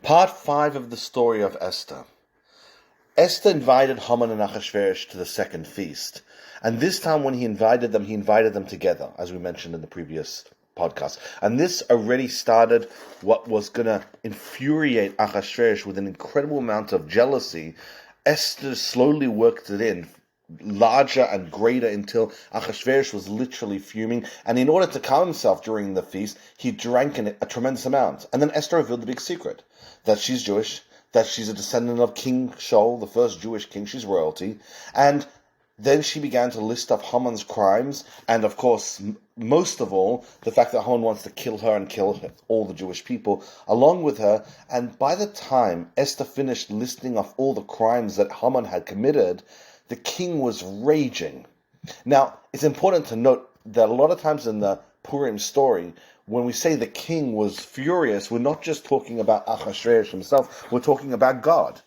Part 5 of the story of Esther. Esther invited Haman and Achashverosh to the second feast. And this time when he invited them together, as we mentioned in the previous podcast. And this already started what was going to infuriate Achashverosh with an incredible amount of jealousy. Esther slowly worked it in, larger and greater, until Achashverosh was literally fuming, and in order to calm himself during the feast, he drank a tremendous amount. And then Esther revealed the big secret, that she's Jewish, that she's a descendant of King Shaul, the first Jewish king, she's royalty, and then she began to list off Haman's crimes, and of course, most of all, the fact that Haman wants to kill her and kill all the Jewish people along with her. And by the time Esther finished listing off all the crimes that Haman had committed, the king was raging. Now, it's important to note that a lot of times in the Purim story, when we say the king was furious, we're not just talking about Achashverosh himself, we're talking about God.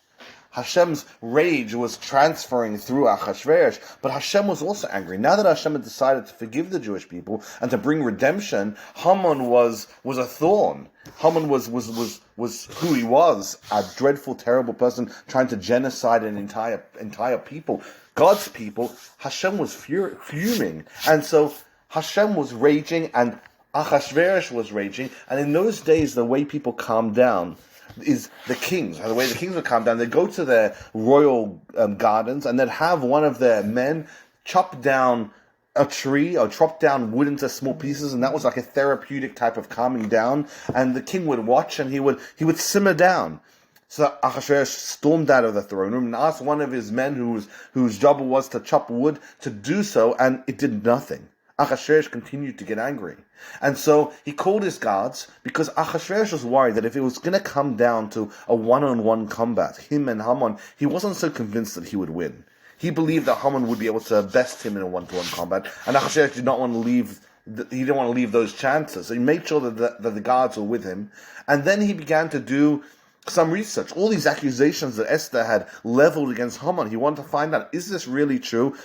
Hashem's rage was transferring through Achashverosh, but Hashem was also angry. Now that Hashem had decided to forgive the Jewish people and to bring redemption, Haman was a thorn. Haman was who he was, a dreadful, terrible person trying to genocide an entire people. God's people, Hashem was fuming. And so Hashem was raging and Achashverosh was raging. And in those days, the way people calmed down is the kings. The way the kings would calm down, they'd go to their royal gardens and they'd have one of their men chop down a tree or chop down wood into small pieces, and that was like a therapeutic type of calming down. And the king would watch and he would simmer down. So Achashverosh stormed out of the throne room and asked one of his men whose job it was to chop wood to do so, and it did nothing. Achashverosh continued to get angry. And so he called his guards, because Achashverosh was worried that if it was going to come down to a one-on-one combat, him and Haman, he wasn't so convinced that he would win. He believed that Haman would be able to best him in a one-to-one combat, and Achashverosh did not want to leave. He didn't want to leave those chances. So he made sure that the guards were with him. And then he began to do some research. All these accusations that Esther had leveled against Haman, he wanted to find out, is this really true?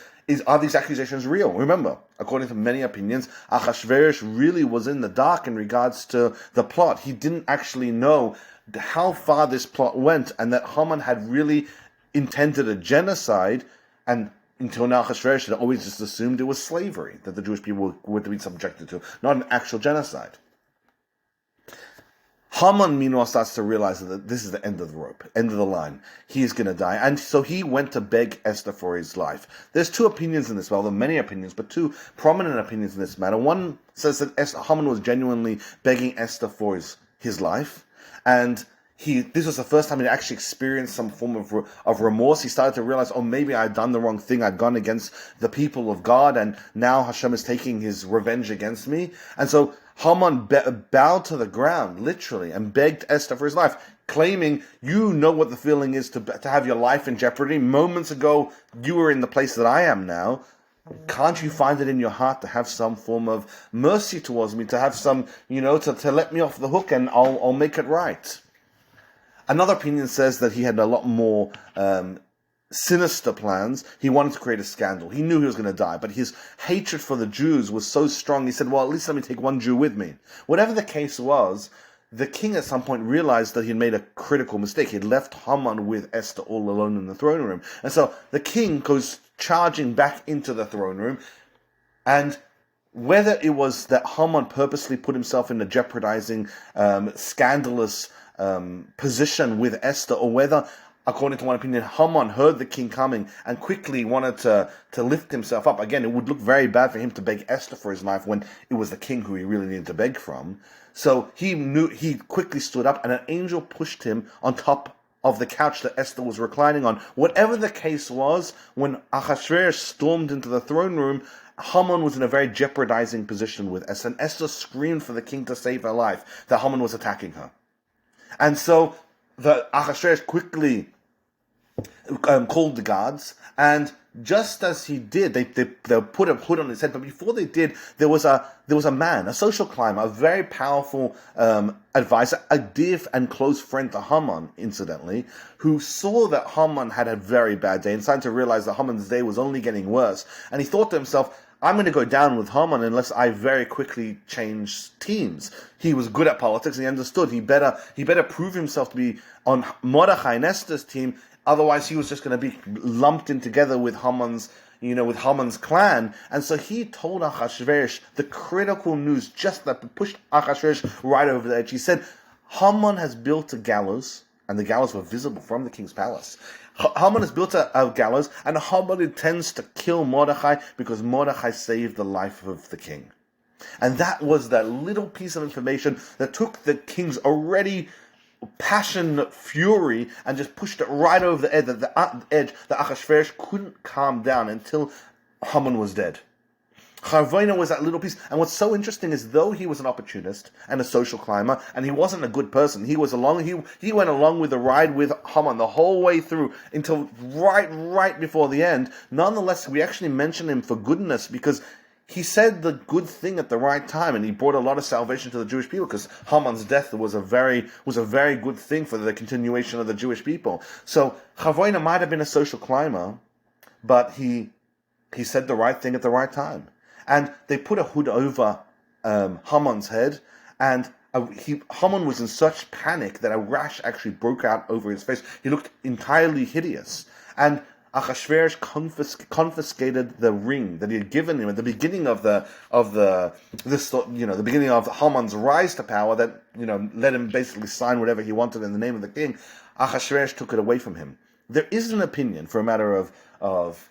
Are these accusations real? Remember, according to many opinions, Achashverosh really was in the dark in regards to the plot. He didn't actually know how far this plot went, and that Haman had really intended a genocide, and until now Achashverosh had always just assumed it was slavery that the Jewish people were to be subjected to, not an actual genocide. Haman, meanwhile, starts to realize that this is the end of the rope, end of the line. He is going to die. And so he went to beg Esther for his life. There's two opinions in this. Well, there are many opinions, but two prominent opinions in this matter. One says that Haman was genuinely begging Esther for his life. And this was the first time he actually experienced some form of remorse. He started to realize, maybe I'd done the wrong thing. I'd gone against the people of God, and now Hashem is taking his revenge against me. And so Haman bowed to the ground, literally, and begged Esther for his life, claiming, you know what the feeling is to have your life in jeopardy. Moments ago, you were in the place that I am now. Can't you find it in your heart to have some form of mercy towards me, to have some, to let me off the hook, and I'll make it right? Another opinion says that he had a lot more sinister plans. He wanted to create a scandal. He knew he was going to die, but his hatred for the Jews was so strong, he said, well, at least let me take one Jew with me. Whatever the case was, the king at some point realized that he had made a critical mistake. He had left Haman with Esther all alone in the throne room. And so the king goes charging back into the throne room, and whether it was that Haman purposely put himself in a jeopardizing, scandalous position with Esther, or whether, according to one opinion, Haman heard the king coming and quickly wanted to lift himself up. Again, it would look very bad for him to beg Esther for his life when it was the king who he really needed to beg from. So he quickly stood up, and an angel pushed him on top of the couch that Esther was reclining on. Whatever the case was, when Achashverosh stormed into the throne room, Haman was in a very jeopardizing position with Esther, and Esther screamed for the king to save her life, that Haman was attacking her. And so the Achashverosh quickly called the guards, and just as he did, they put a hood on his head. But before they did, there was a man, a social climber, a very powerful advisor, a dear and close friend to Haman, incidentally, who saw that Haman had a very bad day and started to realize that Haman's day was only getting worse. And he thought to himself, I'm going to go down with Haman unless I very quickly change teams. He was good at politics, and he understood he better prove himself to be on Mordechai and Esther's team. Otherwise, he was just going to be lumped in together with Haman's clan. And so he told Achashverosh the critical news, just that pushed Achashverosh right over the edge. He said, Haman has built a gallows, and the gallows were visible from the king's palace. Haman has built a gallows, and Haman intends to kill Mordechai because Mordechai saved the life of the king. And that was that little piece of information that took the king's already passionate fury and just pushed it right over the edge that Achashverosh couldn't calm down until Haman was dead. Charvoina was that little piece. And what's so interesting is, though he was an opportunist and a social climber, and he wasn't a good person, he went along with the ride with Haman the whole way through until right before the end. Nonetheless, we actually mention him for goodness, because he said the good thing at the right time, and he brought a lot of salvation to the Jewish people, because Haman's death was a very good thing for the continuation of the Jewish people. So Charvoina might have been a social climber, but he said the right thing at the right time. And they put a hood over Haman's head, and Haman was in such panic that a rash actually broke out over his face. He looked entirely hideous. And Achashverosh confiscated the ring that he had given him at the beginning of the beginning of Haman's rise to power, that let him basically sign whatever he wanted in the name of the king. Achashverosh took it away from him. There is an opinion, for a matter of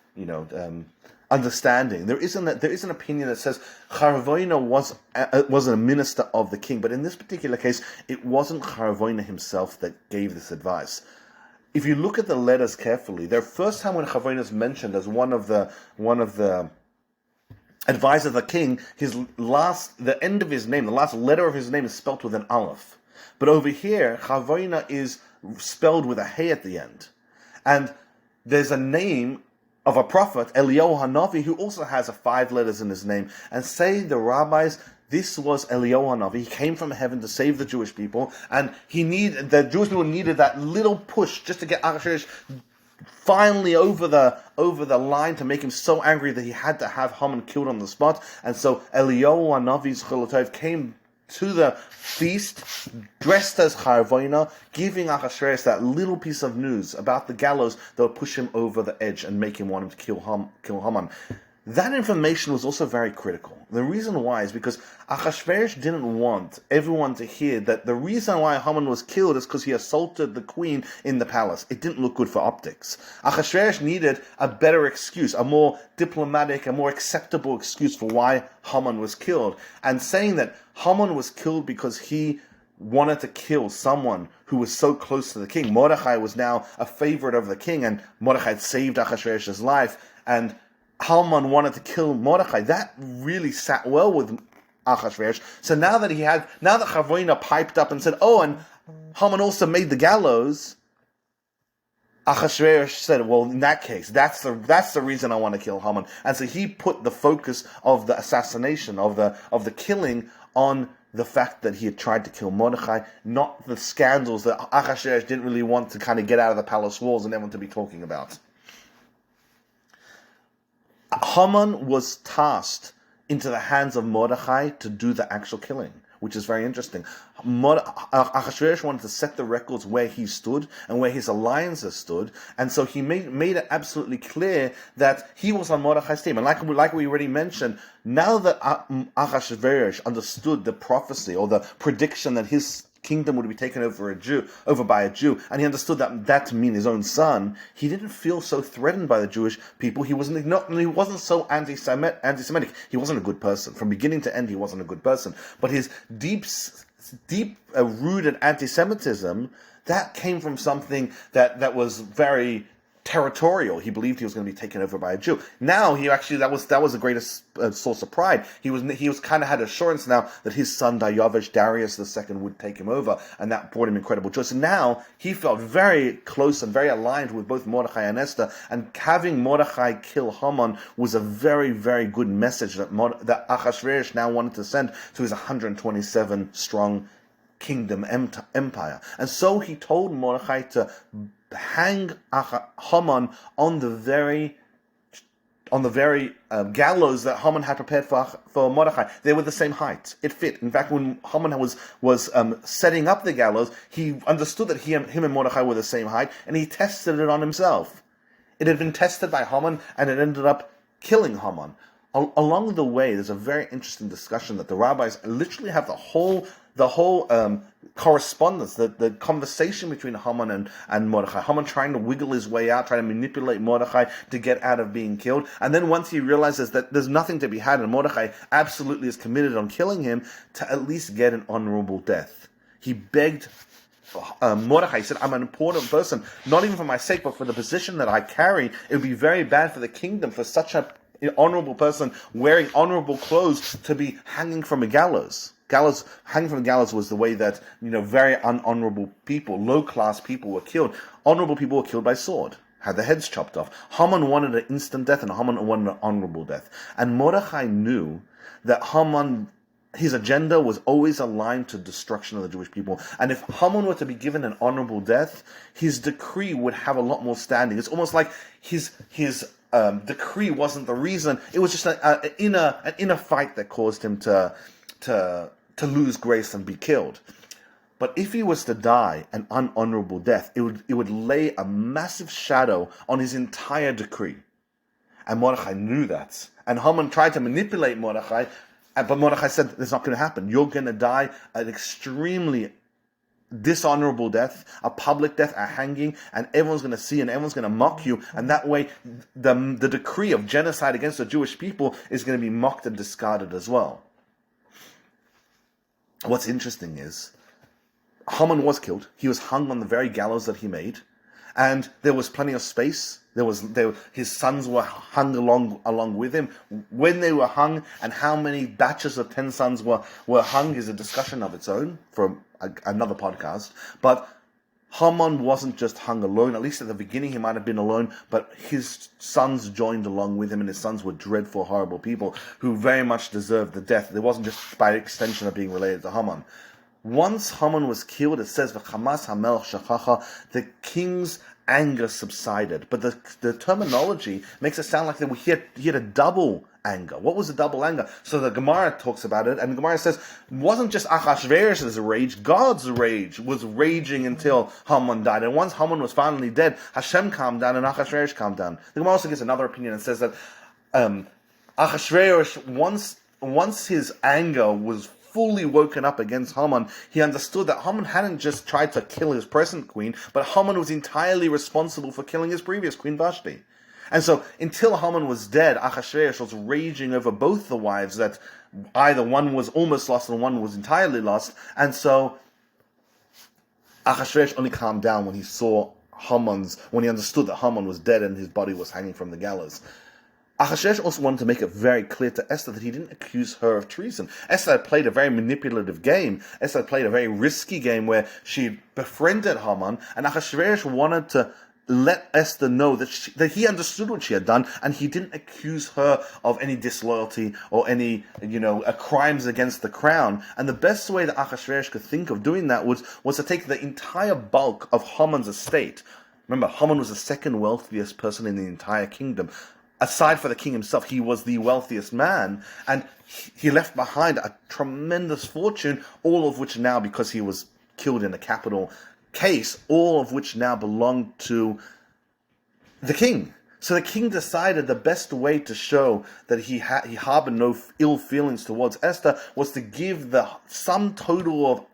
understanding. There is an opinion that says Charvoina was a minister of the king, but in this particular case, it wasn't Charvoina himself that gave this advice. If you look at the letters carefully, the first time when Charvoina is mentioned as one of the advisors of the king, the end of his name, the last letter of his name is spelt with an aleph. But over here, Charvoina is spelled with a hey at the end. And there's a name of a prophet, Eliyahu Hanavi, who also has 5 letters in his name. And say the rabbis, this was Eliyahu Hanavi. He came from heaven to save the Jewish people, and the Jewish people needed that little push just to get Achashverosh finally over the line, to make him so angry that he had to have Haman killed on the spot. And so Eliyahu Hanavi's Chilotov came to the feast dressed as Charvoina, giving Achashverosh that little piece of news about the gallows that would push him over the edge and make him want him to kill Haman. That information was also very critical. The reason why is because Achashverosh didn't want everyone to hear that the reason why Haman was killed is because he assaulted the queen in the palace. It didn't look good for optics. Achashverosh needed a better excuse, a more diplomatic, a more acceptable excuse for why Haman was killed. And saying that Haman was killed because he wanted to kill someone who was so close to the king. Mordechai was now a favorite of the king, and Mordechai had saved Achashverosh's life, and Haman wanted to kill Mordechai. That really sat well with Achashverosh. So now that Charvoina piped up and said, oh, and Haman also made the gallows, Achashverosh said, well, in that case, that's the reason I want to kill Haman. And so he put the focus of the assassination, of the killing, on the fact that he had tried to kill Mordechai, not the scandals that Achashverosh didn't really want to kind of get out of the palace walls and everyone to be talking about. Haman was tasked into the hands of Mordechai to do the actual killing, which is very interesting. Achashverosh wanted to set the records where he stood and where his alliances stood, and so he made it absolutely clear that he was on Mordechai's team. And like we already mentioned, now that Achashverosh understood the prophecy or the prediction that his kingdom would be taken over by a Jew, and he understood that to mean his own son, he didn't feel so threatened by the Jewish people. He wasn't so anti-Semitic. He wasn't a good person. From beginning to end, he wasn't a good person. But his deep rooted anti-Semitism, that came from something that was very territorial. He believed he was going to be taken over by a Jew. Now that was the greatest source of pride. He was kind of had assurance now that his son Darius II would take him over, and that brought him incredible joy. So now he felt very close and very aligned with both Mordechai and Esther, and having Mordechai kill Haman was a very, very good message that Achashverosh now wanted to send to his 127 strong kingdom empire. And so he told Mordechai to hang Haman on the very gallows that Haman had prepared for Mordechai. They were the same height. It fit. In fact, when Haman was setting up the gallows, he understood that him and Mordechai were the same height, and he tested it on himself. It had been tested by Haman, and it ended up killing Haman. Along the way, there's a very interesting discussion that the rabbis literally have the whole correspondence, the conversation between Haman and Mordechai. Haman trying to wiggle his way out, trying to manipulate Mordechai to get out of being killed. And then once he realizes that there's nothing to be had, and Mordechai absolutely is committed on killing him, to at least get an honorable death. He begged Mordechai. He said, I'm an important person, not even for my sake, but for the position that I carry. It would be very bad for the kingdom for such an honorable person wearing honorable clothes to be hanging from a gallows. Hanging from the gallows was the way that, very unhonorable people, low-class people were killed. Honorable people were killed by sword, had their heads chopped off. Haman wanted an instant death, and Haman wanted an honorable death. And Mordechai knew that Haman, his agenda was always aligned to destruction of the Jewish people. And if Haman were to be given an honorable death, his decree would have a lot more standing. It's almost like his decree wasn't the reason. It was just an inner fight that caused him to lose grace and be killed. But if he was to die an unhonorable death, it would lay a massive shadow on his entire decree. And Mordechai knew that. And Haman tried to manipulate Mordechai, but Mordechai said, "That's not going to happen. You're going to die an extremely dishonorable death, a public death, a hanging, and everyone's going to see and everyone's going to mock you, and that way the decree of genocide against the Jewish people is going to be mocked and discarded as well." What's interesting is Haman was killed. He was hung on the very gallows that he made, and there was plenty of space. His sons were hung along with him. When they were hung, and how many batches of 10 sons were hung is a discussion of its own for another podcast. But Haman wasn't just hung alone. At least at the beginning he might have been alone, but his sons joined along with him, and his sons were dreadful, horrible people who very much deserved the death. It wasn't just by extension of being related to Haman. Once Haman was killed, it says, "V'chamas hamelech shachacha," the king's anger subsided. But the terminology makes it sound like that he had a double anger. What was the double anger? So the Gemara talks about it, and the Gemara says it wasn't just Achashverosh's rage, God's rage was raging until Haman died. And once Haman was finally dead, Hashem calmed down and Achashverosh calmed down. The Gemara also gives another opinion and says that Achashverosh, once his anger was fully woken up against Haman, he understood that Haman hadn't just tried to kill his present queen, but Haman was entirely responsible for killing his previous queen, Vashti. And so, until Haman was dead, Achashverosh was raging over both the wives, that either one was almost lost and one was entirely lost. And so, Achashverosh only calmed down when he understood that Haman was dead and his body was hanging from the gallows. Achashverosh also wanted to make it very clear to Esther that he didn't accuse her of treason. Esther had played a very manipulative game. Esther had played a very risky game where she befriended Haman, and Achashverosh wanted to let Esther know that he understood what she had done, and he didn't accuse her of any disloyalty or any, crimes against the crown. And the best way that Achashverosh could think of doing that was to take the entire bulk of Haman's estate. Remember, Haman was the second wealthiest person in the entire kingdom. Aside from the king himself, he was the wealthiest man, and he left behind a tremendous fortune, all of which now, because he was killed in a capital case, all of which now belonged to the king. So the king decided the best way to show that he harbored no ill feelings towards Esther was to give the sum total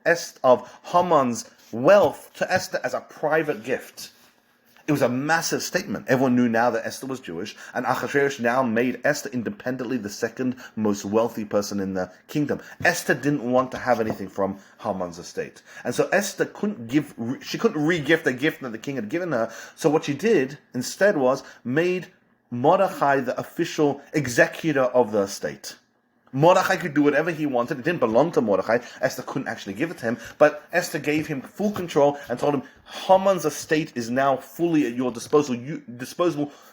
of Haman's wealth to Esther as a private gift. It was a massive statement. Everyone knew now that Esther was Jewish, and Achashverosh now made Esther independently the second most wealthy person in the kingdom. Esther didn't want to have anything from Haman's estate. And so Esther couldn't re-gift a gift that the king had given her. So what she did instead was made Mordechai the official executor of the estate. Mordechai could do whatever he wanted. It didn't belong to Mordechai. Esther couldn't actually give it to him. But Esther gave him full control and told him, Haman's estate is now fully at your disposal.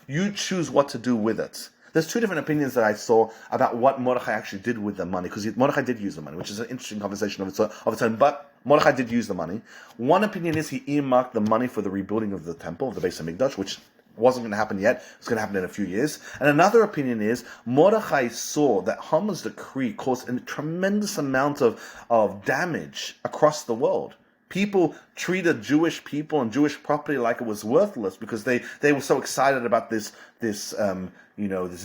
You choose what to do with it. There's two different opinions that I saw about what Mordechai actually did with the money, because Mordechai did use the money, which is an interesting conversation of its own, but Mordechai did use the money. One opinion is he earmarked the money for the rebuilding of the temple, of the Beis Hamikdash, which wasn't going to happen yet. It's going to happen in a few years. And another opinion is Mordechai saw that Haman's decree caused a tremendous amount of damage across the world. People treated Jewish people and Jewish property like it was worthless because they were so excited about this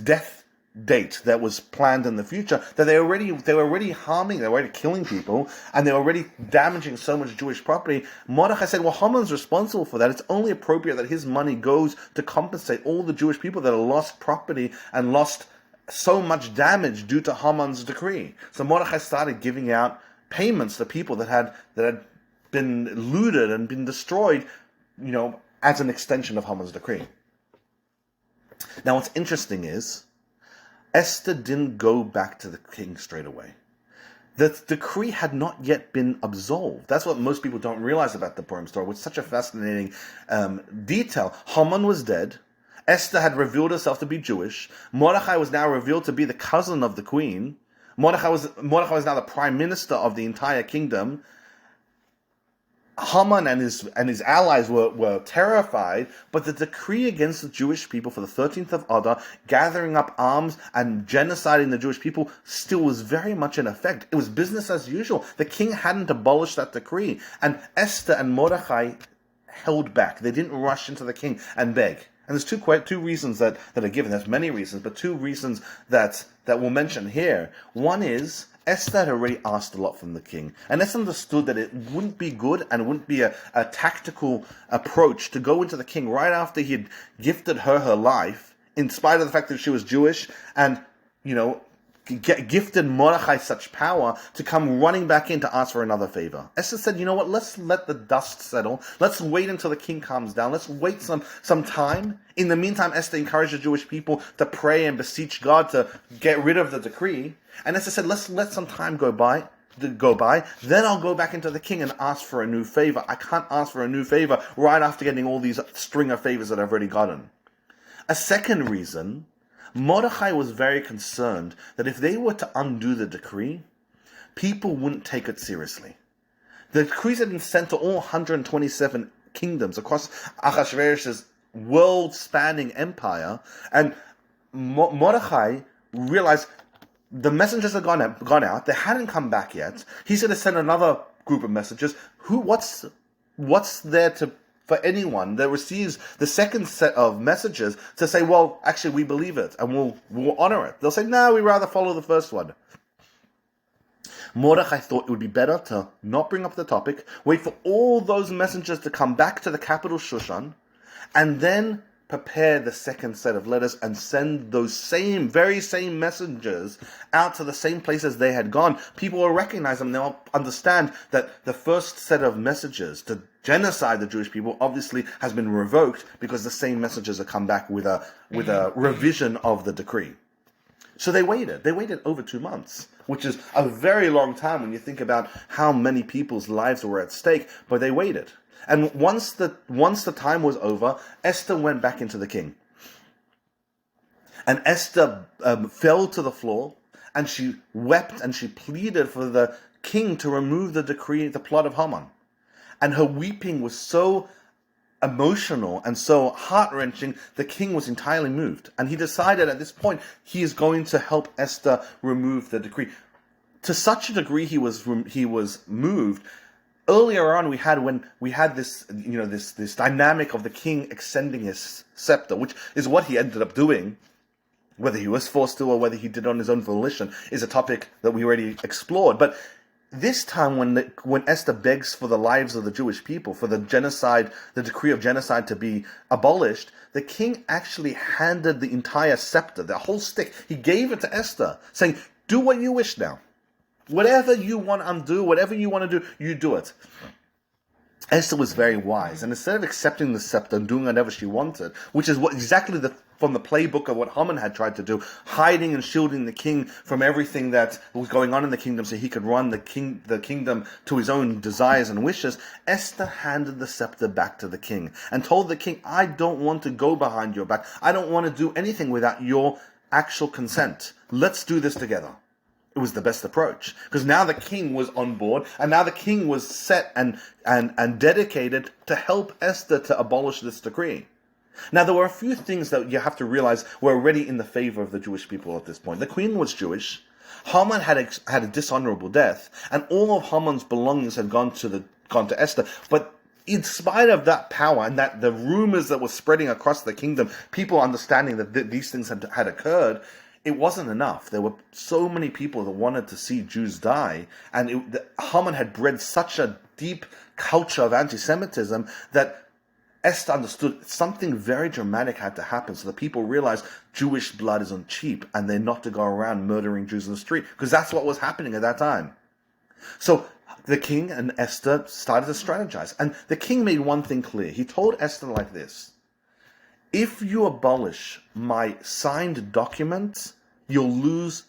death date that was planned in the future that they were already harming, they were already killing people, and they were already damaging so much Jewish property. Mordechai said, well, Haman's responsible for that. It's only appropriate that his money goes to compensate all the Jewish people that have lost property and lost so much damage due to Haman's decree. So Mordechai started giving out payments to people that had been looted and been destroyed, as an extension of Haman's decree. Now, what's interesting is Esther didn't go back to the king straight away. The decree had not yet been absolved. That's what most people don't realize about the Purim story, which is such a fascinating detail. Haman was dead. Esther had revealed herself to be Jewish. Mordechai was now revealed to be the cousin of the queen. Mordechai was now the prime minister of the entire kingdom. Haman and his allies were terrified, but the decree against the Jewish people for the 13th of Adar, gathering up arms and genociding the Jewish people, still was very much in effect. It was business as usual. The king hadn't abolished that decree, and Esther and Mordechai held back. They didn't rush into the king and beg. And there's two reasons that are given. There's many reasons, but two reasons that we'll mention here. One is Esther had already asked a lot from the king, and Esther understood that it wouldn't be good and wouldn't be a tactical approach to go into the king right after he had gifted her life, in spite of the fact that she was Jewish, and, gifted Mordechai such power to come running back in to ask for another favor. Esther said, you know what, let's let the dust settle. Let's wait until the king calms down. Let's wait some time. In the meantime, Esther encouraged the Jewish people to pray and beseech God to get rid of the decree. And Esther said, let's let some time go by. Then I'll go back into the king and ask for a new favor. I can't ask for a new favor right after getting all these string of favors that I've already gotten. A second reason, Mordechai was very concerned that if they were to undo the decree, people wouldn't take it seriously. The decrees had been sent to all 127 kingdoms across Ahasuerus' world-spanning empire, and Mordechai realized the messengers had gone out, they hadn't come back yet. He's going to send another group of messengers. What's there for anyone that receives the second set of messages to say, well, actually, we believe it, and we'll honor it? They'll say, no, we'd rather follow the first one. Mordechai thought it would be better to not bring up the topic, wait for all those messengers to come back to the capital Shushan, and then prepare the second set of letters and send those very same messengers out to the same places they had gone. People will recognize them. They'll understand that the first set of messages to genocide the Jewish people obviously has been revoked because the same messengers have come back with a revision of the decree. So they waited. They waited over 2 months, which is a very long time when you think about how many people's lives were at stake, but they waited. And once the time was over, Esther went back into the king. And Esther fell to the floor, and she wept and she pleaded for the king to remove the decree, the plot of Haman. And her weeping was so emotional and so heart-wrenching, the king was entirely moved. And he decided at this point he is going to help Esther remove the decree. To such a degree he was moved. Earlier on, we had this dynamic of the king extending his scepter, which is what he ended up doing. Whether he was forced to or whether he did on his own volition is a topic that we already explored. But this time, when Esther begs for the lives of the Jewish people, for the decree of genocide to be abolished, the king actually handed the entire scepter, the whole stick. He gave it to Esther, saying, "Do what you wish now. Whatever you want to undo, whatever you want to do, you do it." Esther was very wise, and instead of accepting the scepter and doing whatever she wanted, which is from the playbook of what Haman had tried to do, hiding and shielding the king from everything that was going on in the kingdom so he could run the kingdom to his own desires and wishes, Esther handed the scepter back to the king and told the king, "I don't want to go behind your back. I don't want to do anything without your actual consent. Let's do this together." It was the best approach, because now the king was on board, and now the king was set and dedicated to help Esther to abolish this decree. Now, there were a few things that you have to realize were already in the favor of the Jewish people at this point. The queen was Jewish. Haman had a dishonorable death, and all of Haman's belongings had gone to Esther. But in spite of that power and that the rumors that were spreading across the kingdom, people understanding that these things had occurred, it wasn't enough. There were so many people that wanted to see Jews die, and Haman had bred such a deep culture of anti-Semitism that Esther understood something very dramatic had to happen, so the people realized Jewish blood isn't cheap, and they're not to go around murdering Jews in the street, because that's what was happening at that time. So the king and Esther started to strategize, and the king made one thing clear. He told Esther like this: if you abolish my signed document, you'll lose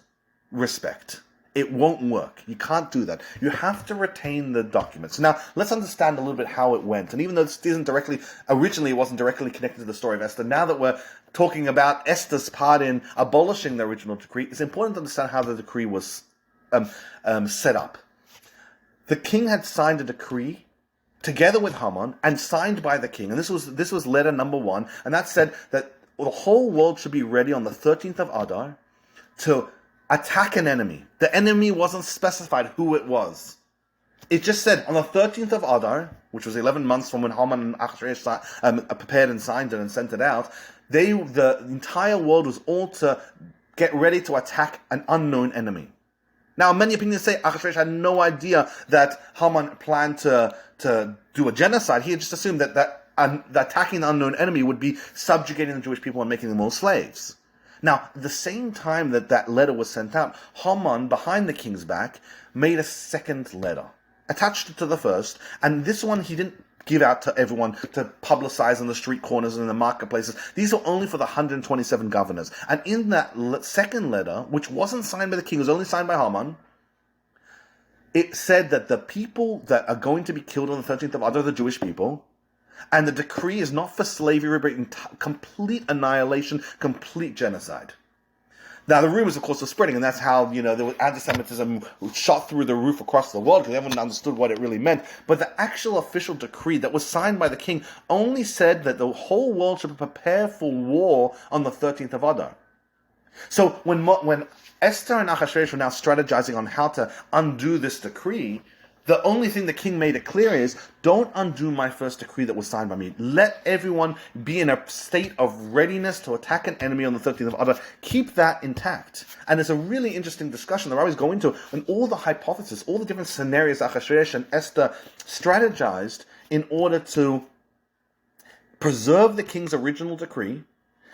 respect. It won't work. You can't do that. You have to retain the documents. Now, let's understand a little bit how it went. And even though this isn't originally it wasn't directly connected to the story of Esther, now that we're talking about Esther's part in abolishing the original decree, it's important to understand how the decree was set up. The king had signed a decree together with Haman and signed by the king. And this was letter number 1. And that said that the whole world should be ready on the 13th of Adar to attack an enemy. The enemy wasn't specified who it was. It just said on the 13th of Adar, which was 11 months from when Haman and Achashverosh prepared and signed it and sent it out, the entire world was all to get ready to attack an unknown enemy. Now, many opinions say Achashverosh had no idea that Haman planned to do a genocide. He had just assumed that attacking the unknown enemy would be subjugating the Jewish people and making them all slaves. Now, at the same time that letter was sent out, Haman, behind the king's back, made a second letter, attached it to the first, and this one he didn't give out to everyone to publicize on the street corners and in the marketplaces. These are only for the 127 governors. And in that second letter, which wasn't signed by the king, it was only signed by Haman, it said that the people that are going to be killed on the 13th of Adar are the Jewish people, and the decree is not for slavery, but complete annihilation, complete genocide. Now, the rumors, of course, were spreading, and that's how, there was anti-Semitism shot through the roof across the world, because everyone understood what it really meant. But the actual official decree that was signed by the king only said that the whole world should prepare for war on the 13th of Adar. So when Esther and Achashverosh were now strategizing on how to undo this decree, the only thing the king made it clear is, don't undo my first decree that was signed by me. Let everyone be in a state of readiness to attack an enemy on the 13th of Adar. Keep that intact. And it's a really interesting discussion that I was going to, and all the hypotheses, all the different scenarios Achashverosh and Esther strategized in order to preserve the king's original decree,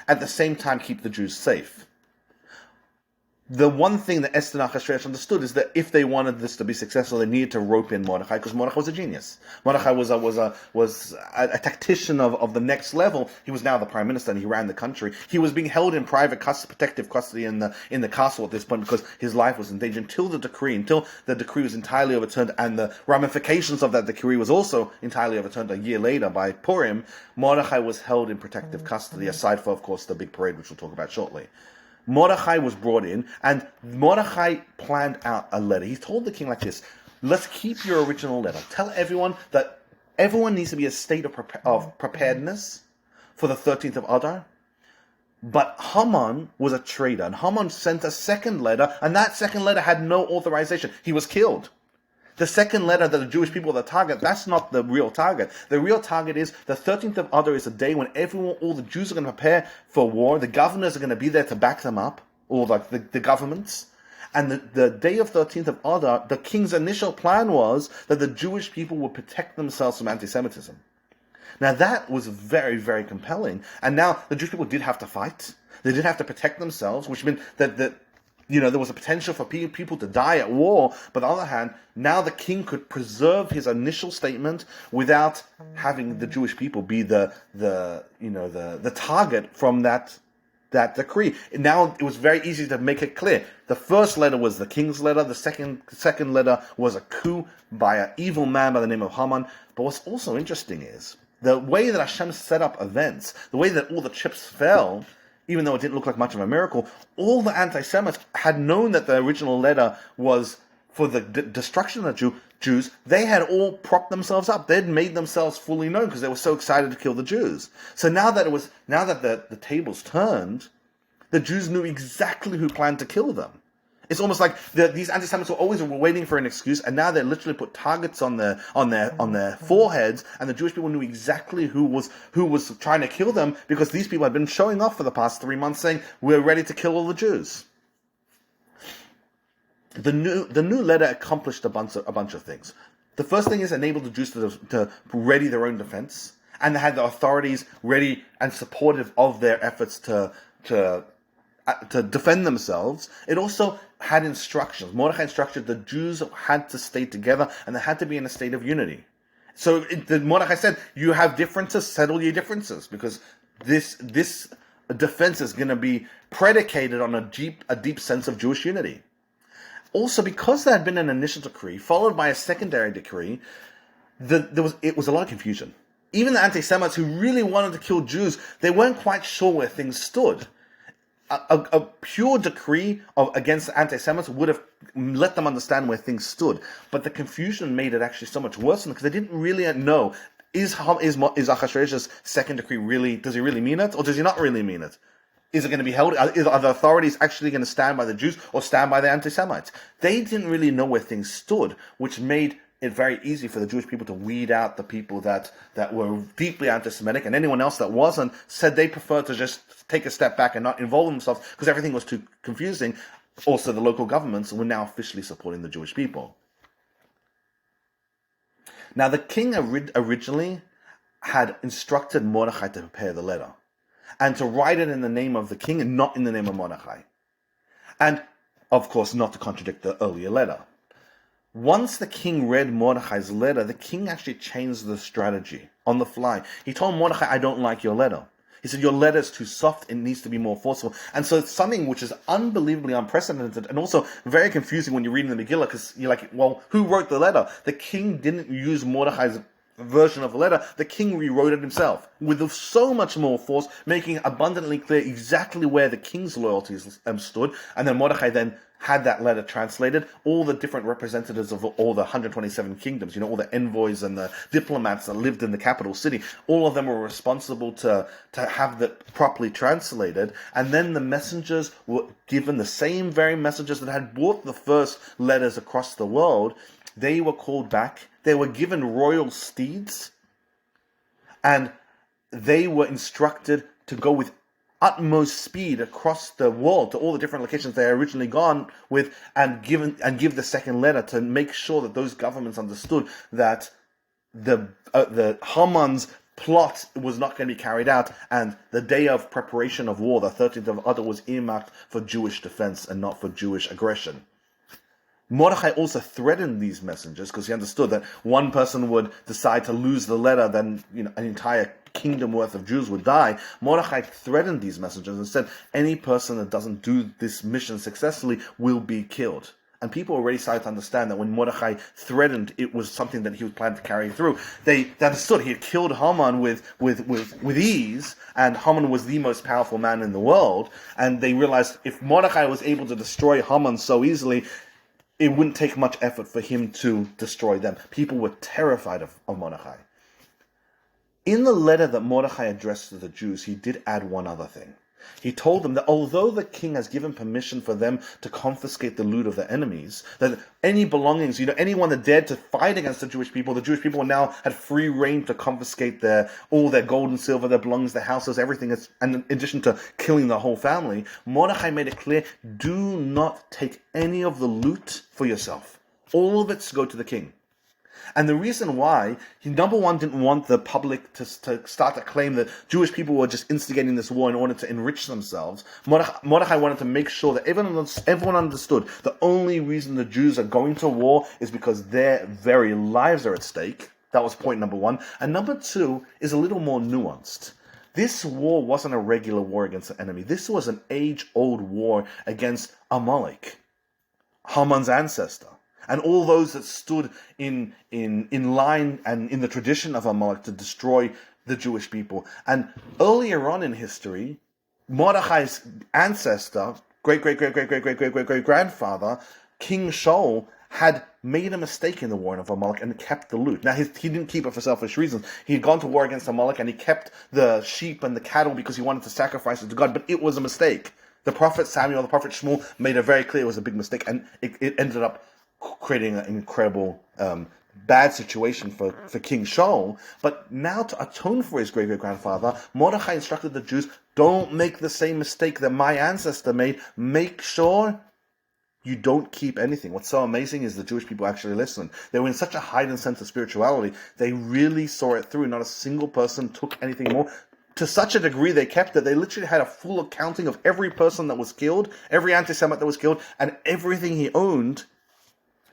at the same time keep the Jews safe. The one thing that Esther and Achashverosh understood is that if they wanted this to be successful, they needed to rope in Mordechai, because Mordechai was a genius. Mordechai was a tactician of the next level. He was now the prime minister, and he ran the country. He was being held in protective custody in the castle at this point, because his life was in danger until the decree was entirely overturned, and the ramifications of that decree was also entirely overturned a year later by Purim. Mordechai was held in protective custody, aside for, of course, the big parade, which we'll talk about shortly. Mordechai was brought in, and Mordechai planned out a letter. He told the king like this: let's keep your original letter. Tell everyone that everyone needs to be in a state of preparedness for the 13th of Adar. But Haman was a traitor, and Haman sent a second letter, and that second letter had no authorization. He was killed. The second letter that the Jewish people are the target, that's not the real target. The real target is the 13th of Adar is a day when all the Jews are going to prepare for war. The governors are going to be there to back them up, or like the governments. And the day of 13th of Adar, the king's initial plan was that the Jewish people would protect themselves from anti-Semitism. Now that was very, very compelling. And now the Jewish people did have to fight. They did have to protect themselves, which meant that there was a potential for people to die at war. But on the other hand, now the king could preserve his initial statement without having the Jewish people be the target from that decree. Now it was very easy to make it clear. The first letter was the king's letter. The second letter was a coup by an evil man by the name of Haman. But what's also interesting is the way that Hashem set up events, the way that all the chips fell. Even though it didn't look like much of a miracle, all the anti-Semites had known that the original letter was for the destruction of the Jews, they had all propped themselves up. They'd made themselves fully known because they were so excited to kill the Jews. So now that the tables turned, the Jews knew exactly who planned to kill them. It's almost like these anti-Semites were always waiting for an excuse, and now they literally put targets on their foreheads, and the Jewish people knew exactly who was trying to kill them, because these people had been showing off for the past 3 months, saying, "We're ready to kill all the Jews." The new letter accomplished a bunch of things. The first thing is enabled the Jews to ready their own defense, and they had the authorities ready and supportive of their efforts to defend themselves. It also had instructions. Mordechai instructed the Jews had to stay together, and they had to be in a state of unity. So Mordechai said, "You have differences, settle your differences, because this defense is going to be predicated on a deep sense of Jewish unity." Also, because there had been an initial decree followed by a secondary decree, it was a lot of confusion. Even the anti-Semites who really wanted to kill Jews, they weren't quite sure where things stood. A pure decree against the anti-Semites would have let them understand where things stood, but the confusion made it actually so much worse, because they didn't really know, is Achashverosh's second decree really, does he really mean it, or does he not really mean it? Is it going to be held? Are the authorities actually going to stand by the Jews or stand by the anti-Semites? They didn't really know where things stood, which made it very easy for the Jewish people to weed out the people that were deeply anti-Semitic, and anyone else that wasn't said they preferred to just take a step back and not involve themselves because everything was too confusing. Also, the local governments were now officially supporting the Jewish people. Now, the king originally had instructed Mordechai to prepare the letter, and to write it in the name of the king and not in the name of Mordechai. And, of course, not to contradict the earlier letter. Once the king read Mordechai's letter, the king actually changed the strategy on the fly. He told Mordechai, "I don't like your letter." He said, "Your letter is too soft, it needs to be more forceful." And so it's something which is unbelievably unprecedented, and also very confusing when you read in the Megillah, because you're like, well, who wrote the letter? The king didn't use Mordechai's version of the letter. The king rewrote it himself with so much more force, making abundantly clear exactly where the king's loyalties stood. And then Mordechai then had that letter translated. All the different representatives of all the 127 kingdoms, all the envoys and the diplomats that lived in the capital city, all of them were responsible to have that properly translated. And then the messengers were given the same very messages that had brought the first letters across the world. They were called back. They were given royal steeds, and they were instructed to go with utmost speed across the world to all the different locations they had originally gone with, and give the second letter to make sure that those governments understood that the Haman's plot was not going to be carried out, and the day of preparation of war, the 13th of Adar, was earmarked for Jewish defense and not for Jewish aggression. Mordechai also threatened these messengers because he understood that one person would decide to lose the letter, then an entire kingdom worth of Jews would die. Mordechai threatened these messengers and said, any person that doesn't do this mission successfully will be killed. And people already started to understand that when Mordechai threatened, it was something that he was planning to carry through. They understood he had killed Haman with ease, and Haman was the most powerful man in the world. And they realized if Mordechai was able to destroy Haman so easily, it wouldn't take much effort for him to destroy them. People were terrified of Mordechai. In the letter that Mordechai addressed to the Jews, he did add one other thing. He told them that although the king has given permission for them to confiscate the loot of their enemies, that any belongings, anyone that dared to fight against the Jewish people now had free reign to confiscate all their gold and silver, their belongings, their houses, everything, and in addition to killing the whole family. Mordechai made it clear, do not take any of the loot for yourself. All of it's to go to the king. And the reason why, he, number one, didn't want the public to start to claim that Jewish people were just instigating this war in order to enrich themselves. Mordechai wanted to make sure that everyone understood the only reason the Jews are going to war is because their very lives are at stake. That was point number one. And number two is a little more nuanced. This war wasn't a regular war against the enemy. This was an age-old war against Amalek, Haman's ancestor. And all those that stood in line and in the tradition of Amalek to destroy the Jewish people. And earlier on in history, Mordechai's ancestor, great-grandfather, King Shaul, had made a mistake in the war of Amalek and kept the loot. Now, he didn't keep it for selfish reasons. He had gone to war against Amalek and he kept the sheep and the cattle because he wanted to sacrifice it to God, but it was a mistake. The prophet Samuel, the prophet Shmuel made it very clear it was a big mistake, and it ended up creating an incredible bad situation for King Shaul. But now, to atone for his great-great-grandfather, Mordechai instructed the Jews, don't make the same mistake that my ancestor made. Make sure you don't keep anything. What's so amazing is the Jewish people actually listened. They were in such a heightened sense of spirituality. They really saw it through. Not a single person took anything more. To such a degree they kept it, they literally had a full accounting of every person that was killed, every anti-Semite that was killed, and everything he owned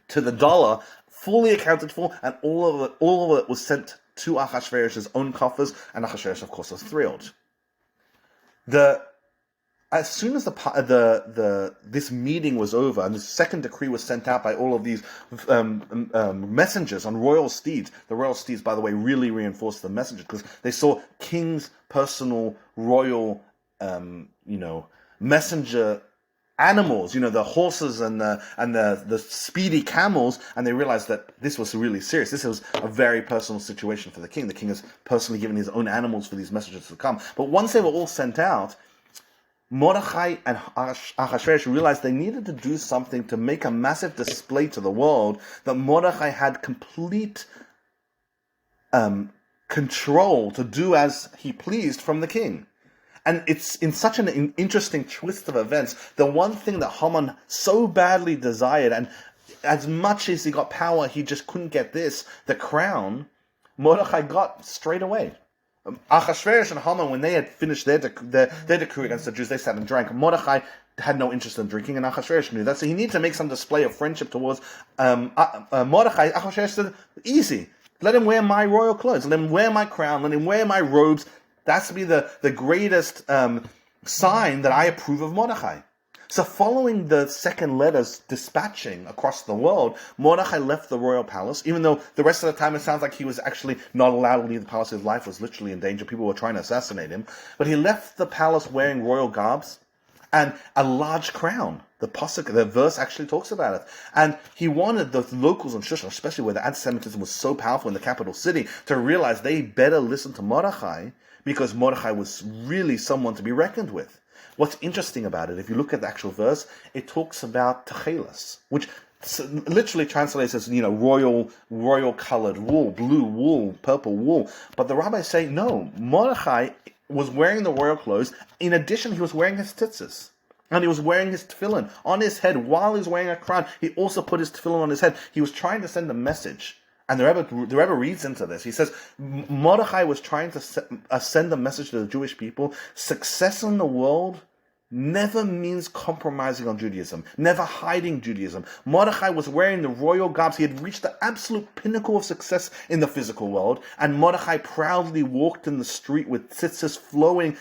to the dollar, fully accounted for, and all of it was sent to Achashverosh's own coffers, and Achashverosh, of course, was thrilled. As soon as this meeting was over, and the second decree was sent out by all of these messengers on royal steeds. The royal steeds, by the way, really reinforced the messengers because they saw king's personal royal, messenger animals, the horses and the speedy camels, and they realized that this was really serious. This was a very personal situation for the king. The king has personally given his own animals for these messengers to come. But once they were all sent out, Mordechai and Achashverosh realized they needed to do something to make a massive display to the world that Mordechai had complete control to do as he pleased from the king. And it's in such an interesting twist of events. The one thing that Haman so badly desired, and as much as he got power, he just couldn't get this, the crown, Mordechai got straight away. Achashverosh and Haman, when they had finished their decree against the Jews, they sat and drank. Mordechai had no interest in drinking, and Achashverosh knew that, so he needed to make some display of friendship towards Mordechai. Achashverosh said, easy, let him wear my royal clothes, let him wear my crown, let him wear my robes. That's to be the greatest sign that I approve of Mordechai. So following the second letters dispatching across the world, Mordechai left the royal palace, even though the rest of the time it sounds like he was actually not allowed to leave the palace. His life was literally in danger. People were trying to assassinate him. But he left the palace wearing royal garbs and a large crown. The verse actually talks about it. And he wanted the locals in Shushan, especially where the anti-Semitism was so powerful in the capital city, to realize they better listen to Mordechai, because Mordechai was really someone to be reckoned with. What's interesting about it, if you look at the actual verse, it talks about techelas, which literally translates as, royal colored wool, blue wool, purple wool. But the rabbis say, no, Mordechai was wearing the royal clothes. In addition, he was wearing his tzitzis. And he was wearing his tefillin on his head while he was wearing a crown. He also put his tefillin on his head. He was trying to send a message. And the Rebbe reads into this. He says, Mordechai was trying to send a message to the Jewish people. Success in the world never means compromising on Judaism, never hiding Judaism. Mordechai was wearing the royal garbs. He had reached the absolute pinnacle of success in the physical world. And Mordechai proudly walked in the street with tzitzis flowing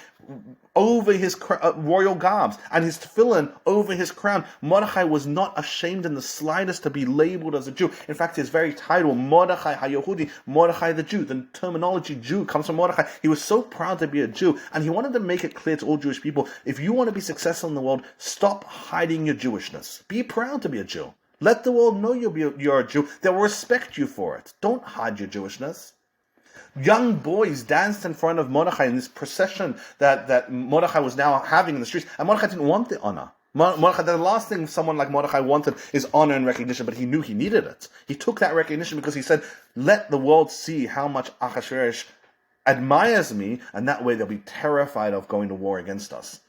over his royal garbs and his tefillin over his crown. Mordechai was not ashamed in the slightest to be labeled as a Jew. In fact, his very title, Mordechai HaYehudi, Mordechai the Jew, the terminology Jew comes from Mordechai. He was so proud to be a Jew, and he wanted to make it clear to all Jewish people, if you want to be successful in the world, stop hiding your Jewishness. Be proud to be a Jew. Let the world know you're a Jew. They will respect you for it. Don't hide your Jewishness. Young boys danced in front of Mordechai in this procession that Mordechai was now having in the streets. And Mordechai didn't want the honor. Mordechai, the last thing someone like Mordechai wanted is honor and recognition, but he knew he needed it. He took that recognition because he said, let the world see how much Achashverosh admires me, and that way they'll be terrified of going to war against us.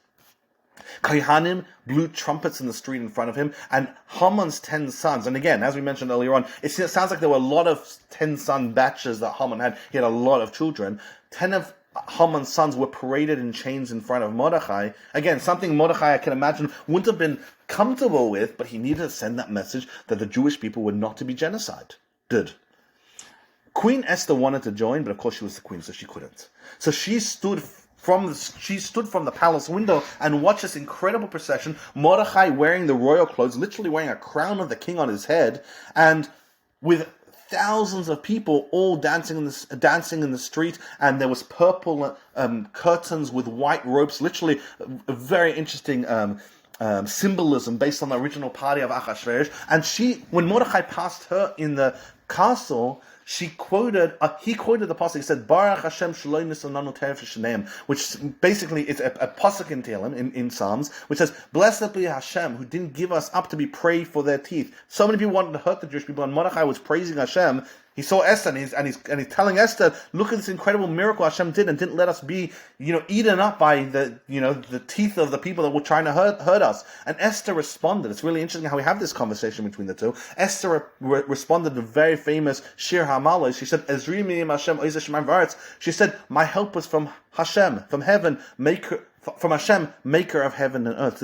Kohanim blew trumpets in the street in front of him, and Haman's 10 sons, and again, as we mentioned earlier on, it sounds like there were a lot of 10-son batches that Haman had. He had a lot of children. 10 of Haman's sons were paraded in chains in front of Mordechai. Again, something Mordechai, I can imagine, wouldn't have been comfortable with, but he needed to send that message that the Jewish people were not to be genocided. Queen Esther wanted to join, but of course she was the queen, so she couldn't. So she stood from the palace window and watched this incredible procession, Mordechai wearing the royal clothes, literally wearing a crown of the king on his head, and with thousands of people all dancing in the street, and there was purple curtains with white ropes, literally a very interesting symbolism based on the original party of Achashverosh. And when Mordechai passed her in the castle, he quoted the pasuk. He said, "Baruch Hashem shaloi nisananu teref sheneim," which basically is a pasuk in Tehillim in Psalms, which says, "Blessed be Hashem who didn't give us up to be prey for their teeth." So many people wanted to hurt the Jewish people, and Mordechai was praising Hashem. He saw Esther, and he's telling Esther, "Look at this incredible miracle Hashem did, and didn't let us be, eaten up by the teeth of the people that were trying to hurt us." And Esther responded. It's really interesting how we have this conversation between the two. Esther responded to the very famous Shir HaMalot. She said, "Ezri mi Hashem oiz shemayim v'aretz." She said, "My help was from Hashem, from heaven, from Hashem, maker of heaven and earth."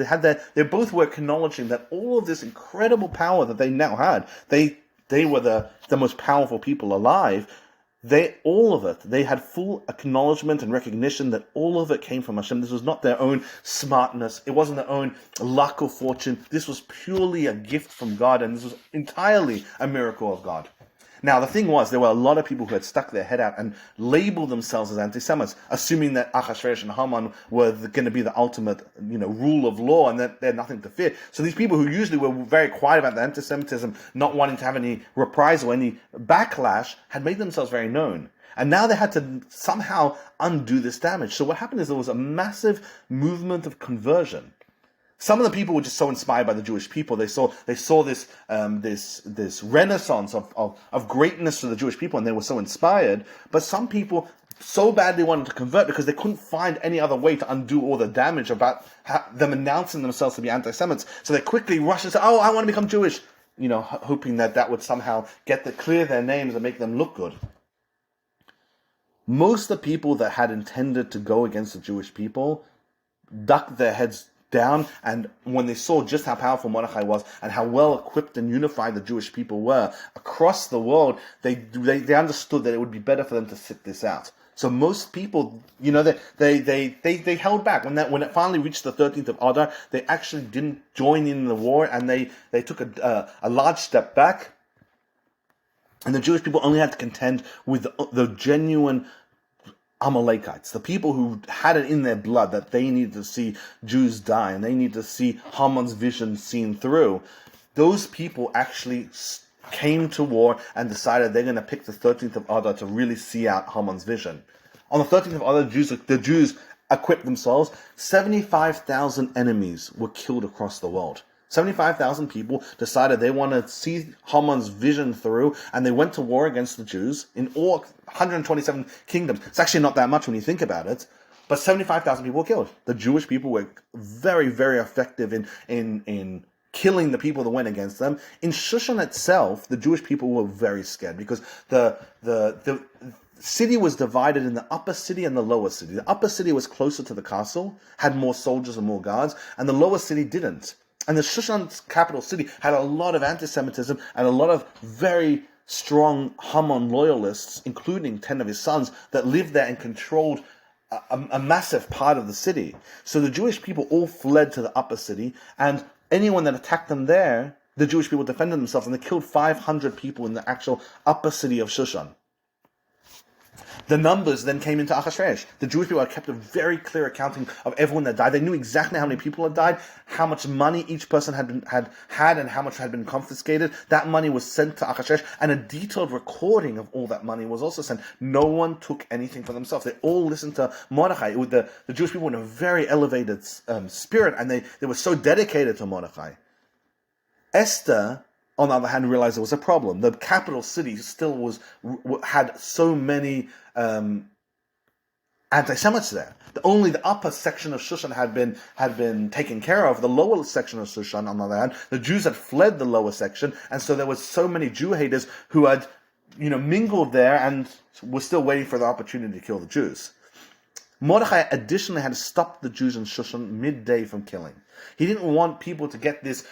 They both were acknowledging that all of this incredible power that they now had, they were the most powerful people alive. They had full acknowledgement and recognition that all of it came from Hashem. This was not their own smartness. It wasn't their own luck or fortune. This was purely a gift from God, and this was entirely a miracle of God. Now, the thing was, there were a lot of people who had stuck their head out and labeled themselves as anti-Semites, assuming that Achashverosh and Haman were going to be the ultimate, rule of law, and that they had nothing to fear. So these people who usually were very quiet about the anti-Semitism, not wanting to have any reprisal, any backlash, had made themselves very known. And now they had to somehow undo this damage. So what happened is there was a massive movement of conversion. Some of the people were just so inspired by the Jewish people. They saw this renaissance of greatness for the Jewish people, and they were so inspired. But some people so badly wanted to convert because they couldn't find any other way to undo all the damage about them announcing themselves to be anti-Semites. So they quickly rushed and said, "Oh, I want to become Jewish," hoping that would somehow clear their names and make them look good. Most of the people that had intended to go against the Jewish people ducked their heads down, and when they saw just how powerful Mordechai was and how well equipped and unified the Jewish people were across the world, they understood that it would be better for them to sit this out. So most people, they held back. When it finally reached the 13th of Adar, they actually didn't join in the war, and they took a large step back. And the Jewish people only had to contend with the genuine Amalekites, the people who had it in their blood that they needed to see Jews die, and they needed to see Haman's vision seen through. Those people actually came to war and decided they're going to pick the 13th of Adar to really see out Haman's vision. On the 13th of Adar, the Jews equipped themselves. 75,000 enemies were killed across the world. 75,000 people decided they want to see Haman's vision through, and they went to war against the Jews in all 127 kingdoms. It's actually not that much when you think about it, but 75,000 people were killed. The Jewish people were very, very effective in killing the people that went against them. In Shushan itself, the Jewish people were very scared because the city was divided in the upper city and the lower city. The upper city was closer to the castle, had more soldiers and more guards, and the lower city didn't. And the Shushan's capital city had a lot of anti-Semitism and a lot of very strong Haman loyalists, including 10 of his sons, that lived there and controlled a massive part of the city. So the Jewish people all fled to the upper city, and anyone that attacked them there, the Jewish people defended themselves, and they killed 500 people in the actual upper city of Shushan. The numbers then came into Achashverosh. The Jewish people had kept a very clear accounting of everyone that died. They knew exactly how many people had died, how much money each person had, and how much had been confiscated. That money was sent to Achashverosh, and a detailed recording of all that money was also sent. No one took anything for themselves. They all listened to Mordechai. The Jewish people were in a very elevated spirit, and they were so dedicated to Mordechai. Esther, on the other hand, realized there was a problem. The capital city still had so many anti-Semites there. Only the upper section of Shushan had been taken care of. The lower section of Shushan, on the other hand, the Jews had fled the lower section, and so there was so many Jew haters who had, mingled there and were still waiting for the opportunity to kill the Jews. Mordechai additionally had to stop the Jews in Shushan midday from killing. He didn't want people to get this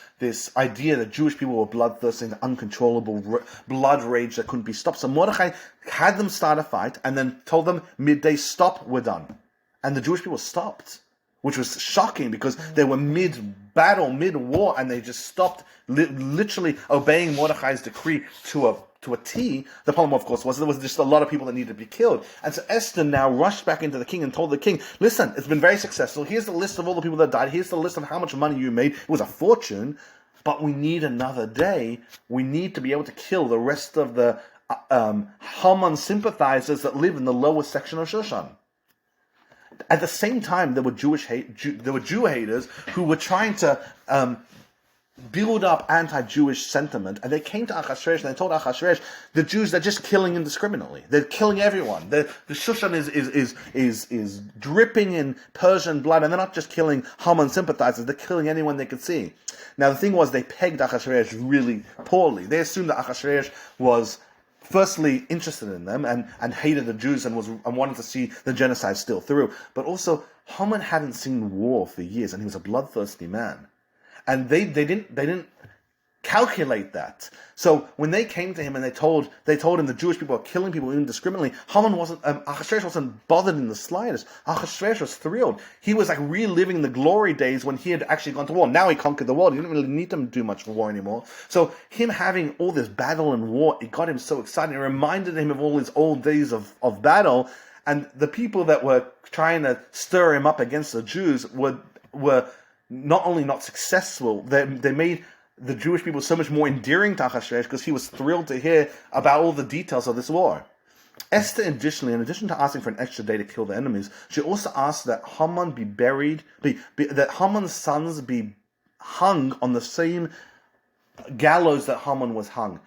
idea that Jewish people were bloodthirsty and uncontrollable blood rage that couldn't be stopped. So Mordechai had them start a fight and then told them midday, "Stop, we're done." And the Jewish people stopped, which was shocking because they were mid-battle, mid-war, and they just stopped, literally obeying Mordechai's decree to to a T. The problem, of course, was there was just a lot of people that needed to be killed. And so Esther now rushed back into the king and told the king, listen, it's been very successful. Here's the list of all the people that died. Here's the list of how much money you made. It was a fortune, but we need another day. We need to be able to kill the rest of the Haman sympathizers that live in the lower section of Shushan. At the same time, there were Jew haters who were trying to build up anti-Jewish sentiment, and they came to Achashverosh and they told Achashverosh, the Jews, they're just killing indiscriminately. They're killing everyone. The Shushan is dripping in Persian blood, and they're not just killing Haman sympathizers, they're killing anyone they could see. Now the thing was, they pegged Achashverosh really poorly. They assumed that Achashverosh was firstly interested in them and hated the Jews and wanted to see the genocide still through. But also, Haman hadn't seen war for years, and he was a bloodthirsty man. And they didn't calculate that. So when they came to him and they told him the Jewish people are killing people indiscriminately, Achashverosh wasn't bothered in the slightest. Achashverosh was thrilled. He was like reliving the glory days when he had actually gone to war. Now he conquered the world. He didn't really need to do much for war anymore. So him having all this battle and war, it got him so excited. It reminded him of all his old days of battle. And the people that were trying to stir him up against the Jews were not only not successful, they made the Jewish people so much more endearing to Achashverosh because he was thrilled to hear about all the details of this war. Esther, additionally, in addition to asking for an extra day to kill the enemies, she also asked that Haman be buried, that Haman's sons be hung on the same gallows that Haman was hung.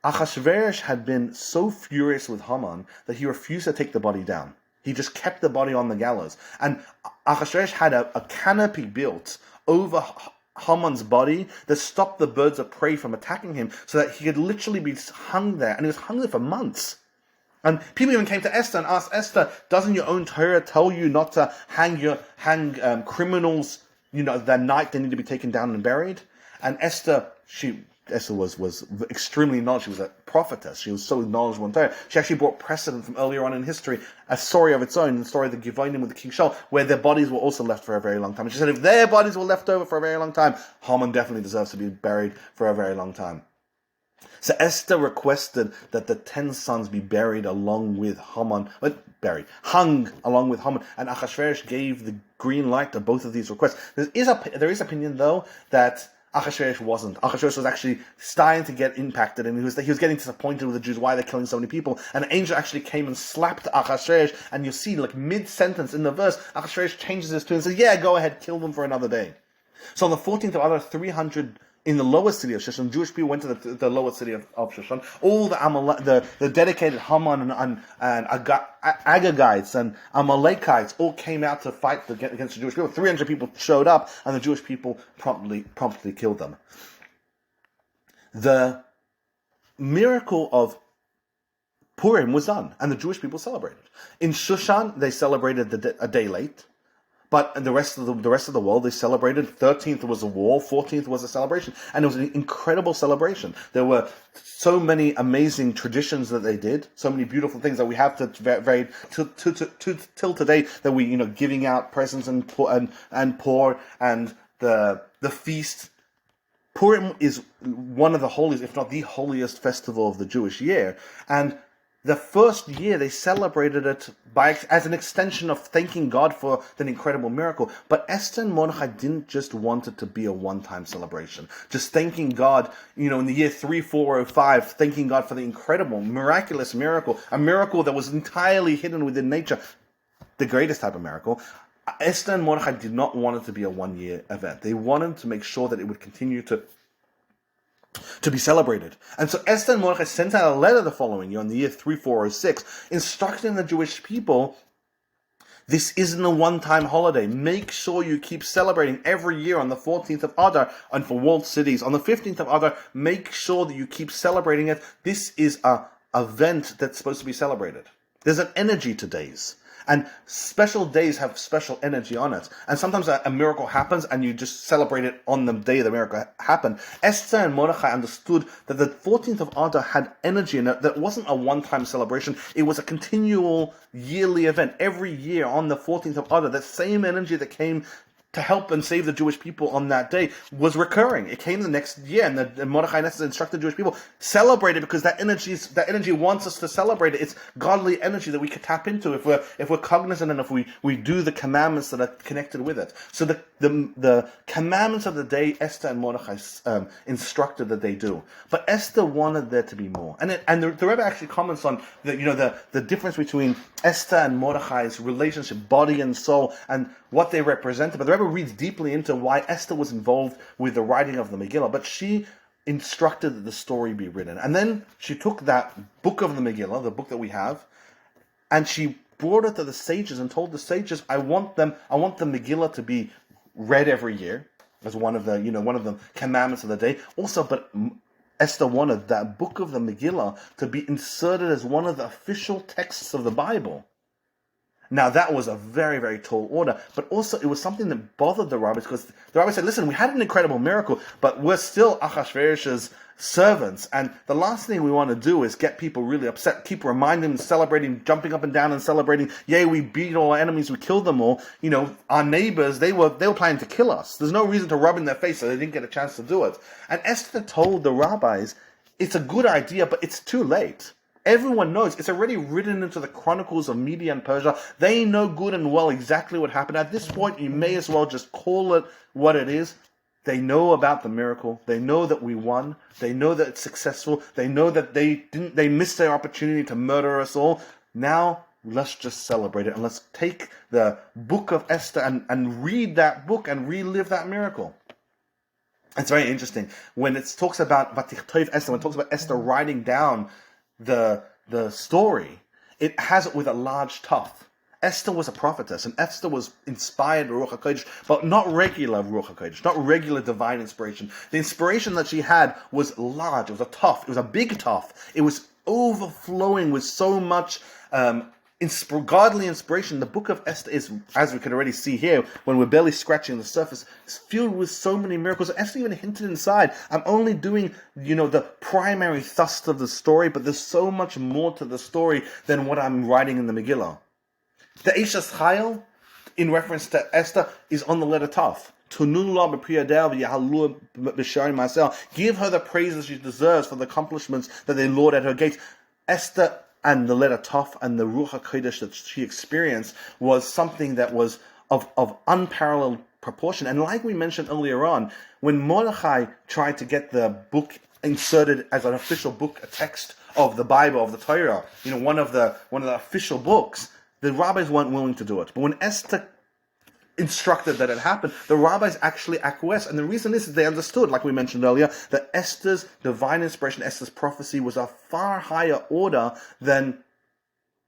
Achashverosh had been so furious with Haman that he refused to take the body down. He just kept the body on the gallows. And Achashverosh had a canopy built over Haman's body that stopped the birds of prey from attacking him so that he could literally be hung there. And he was hung there for months. And people even came to Esther and asked, Esther, doesn't your own Torah tell you not to hang criminals, the night they need to be taken down and buried? And Esther was extremely knowledgeable. She was a prophetess. She was so knowledgeable in Torah. She actually brought precedent from earlier on in history, a story of its own, the story of the Givonim with the King Shaul, where their bodies were also left for a very long time. And she said, if their bodies were left over for a very long time, Haman definitely deserves to be buried for a very long time. So Esther requested that the 10 sons be buried along with Haman, hung along with Haman, and Achashverosh gave the green light to both of these requests. There is opinion, though, that Achashverosh wasn't. Achashverosh was actually starting to get impacted, and he was getting disappointed with the Jews. Why they're killing so many people? And an angel actually came and slapped Achashverosh, and you see, like mid-sentence in the verse, Achashverosh changes his tune and says, "Yeah, go ahead, kill them for another day." So on the 14th of Adar, 300 in the lower city of Shushan, Jewish people went to the lower city of Shushan. All the dedicated Haman and Agagites and Amalekites all came out to fight against the Jewish people. 300 people showed up, and the Jewish people promptly killed them. The miracle of Purim was done, and the Jewish people celebrated. In Shushan, they celebrated a day late. But the rest of the world, they celebrated. 13th was a war, 14th was a celebration, and it was an incredible celebration. There were so many amazing traditions that they did, so many beautiful things that we have till today. That we, giving out presents and poor and the feast. Purim is one of the holiest, if not the holiest festival of the Jewish year, and the first year they celebrated it as an extension of thanking God for the incredible miracle. But Esther and Mordechai didn't just want it to be a one-time celebration. Just thanking God, in the year 3405, thanking God for the incredible, miraculous miracle, a miracle that was entirely hidden within nature, the greatest type of miracle. Esther and Mordechai did not want it to be a one-year event. They wanted to make sure that it would continue to be celebrated. And so Esther and Mordechai sent out a letter the following year, in the year 3406, instructing the Jewish people, this isn't a one-time holiday. Make sure you keep celebrating every year on the 14th of Adar, and for walled cities. On the 15th of Adar, make sure that you keep celebrating it. This is an event that's supposed to be celebrated. There's an energy to days. And special days have special energy on it. And sometimes a miracle happens and you just celebrate it on the day the miracle happened. Esther and Mordechai understood that the 14th of Adar had energy in it that wasn't a one-time celebration. It was a continual yearly event. Every year on the 14th of Adar, that same energy that came to help and save the Jewish people on that day was recurring. It came the next year, and Mordechai and Esther instructed the Jewish people, celebrate it, because that energy wants us to celebrate it. It's godly energy that we could tap into if we're cognizant and if we do the commandments that are connected with it. So the commandments of the day, Esther and Mordechai instructed that they do. But Esther wanted there to be more. And the Rebbe actually comments on the difference between Esther and Mordechai's relationship, body and soul, and what they represented. But the Rebbe reads deeply into why Esther was involved with the writing of the Megillah. But she instructed that the story be written. And then she took that book of the Megillah, the book that we have, and she brought it to the sages and told the sages, I want the Megillah to be read every year as one of the commandments of the day. Also, but Esther wanted that book of the Megillah to be inserted as one of the official texts of the Bible. Now, that was a very, very tall order, but also it was something that bothered the rabbis, because the rabbis said, listen, we had an incredible miracle, but we're still Achashverosh's servants, and the last thing we want to do is get people really upset, keep reminding them, celebrating, jumping up and down and celebrating, yay, we beat all our enemies, we killed them all. Our neighbors, they were planning to kill us. There's no reason to rub in their face, so they didn't get a chance to do it. And Esther told the rabbis, it's a good idea, but it's too late. Everyone knows. It's already written into the chronicles of Media and Persia. They know good and well exactly what happened. At this point, you may as well just call it what it is. They know about the miracle. They know that we won. They know that it's successful. They know that they missed their opportunity to murder us all. Now, let's just celebrate it, and let's take the book of Esther and read that book and relive that miracle. It's very interesting. When it talks about Vatichtov Esther, when it talks about Esther writing down the story, it has it with a large tuf. Esther was a prophetess, and Esther was inspired by Ruach HaKodesh, but not regular Ruach HaKodesh, not regular divine inspiration. The inspiration that she had was large. It was a tuf. It was a big tuf. It was overflowing with so much godly inspiration. The book of Esther is, as we can already see here, when we're barely scratching the surface, is filled with so many miracles. Esther even hinted inside, I'm only doing, the primary thrust of the story, but there's so much more to the story than what I'm writing in the Megillah. The Eishes Chayil, in reference to Esther, is on the letter Taf. Give her the praises she deserves for the accomplishments that they laud at her gates. Esther and the letter Taf and the Ruach HaKodesh that she experienced was something that was of unparalleled proportion. And like we mentioned earlier on, when Mordechai tried to get the book inserted as an official book, a text of the Bible, of the Torah, one of the official books, the rabbis weren't willing to do it. But when Esther instructed that it happened, the rabbis actually acquiesced. And the reason is they understood, like we mentioned earlier, that Esther's divine inspiration, Esther's prophecy, was a far higher order than